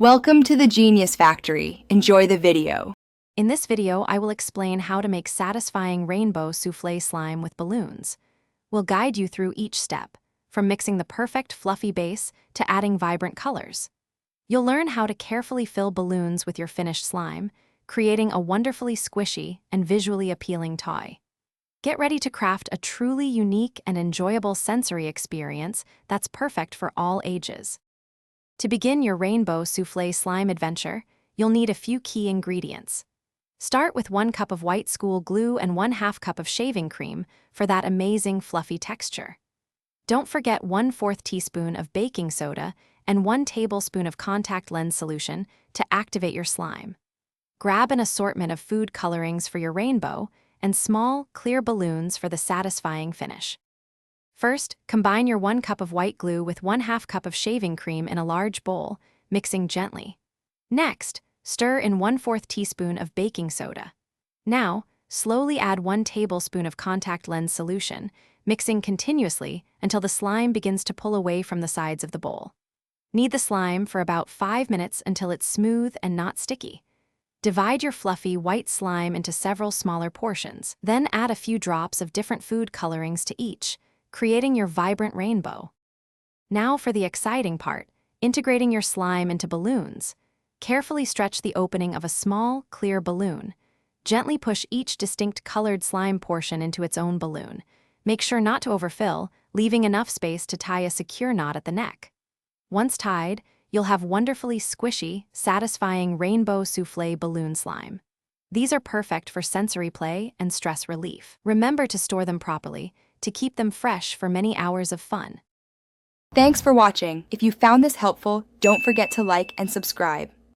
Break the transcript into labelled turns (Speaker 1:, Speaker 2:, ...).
Speaker 1: Welcome to the Genius Factory. Enjoy the video.
Speaker 2: In this video, I will explain how to make satisfying rainbow souffle slime with balloons. We'll guide you through each step, from mixing the perfect fluffy base to adding vibrant colors. You'll learn how to carefully fill balloons with your finished slime, creating a wonderfully squishy and visually appealing toy. Get ready to craft a truly unique and enjoyable sensory experience that's perfect for all ages. To begin your rainbow souffle slime adventure, you'll need a few key ingredients. Start with 1 cup of white school glue and 1/2 cup of shaving cream for that amazing fluffy texture. Don't forget 1/4 teaspoon of baking soda and 1 tablespoon of contact lens solution to activate your slime. Grab an assortment of food colorings for your rainbow and small, clear balloons for the satisfying finish. First, combine your 1 cup of white glue with 1/2 cup of shaving cream in a large bowl, mixing gently. Next, stir in 1/4 teaspoon of baking soda. Now, slowly add 1 tablespoon of contact lens solution, mixing continuously until the slime begins to pull away from the sides of the bowl. Knead the slime for about 5 minutes until it's smooth and not sticky. Divide your fluffy white slime into several smaller portions, then add a few drops of different food colorings to each, creating your vibrant rainbow. Now for the exciting part, integrating your slime into balloons. Carefully stretch the opening of a small, clear balloon. Gently push each distinct colored slime portion into its own balloon. Make sure not to overfill, leaving enough space to tie a secure knot at the neck. Once tied, you'll have wonderfully squishy, satisfying rainbow souffle balloon slime. These are perfect for sensory play and stress relief. Remember to store them properly to keep them fresh for many hours of fun.
Speaker 1: Thanks for watching. If you found this helpful, don't forget to like and subscribe.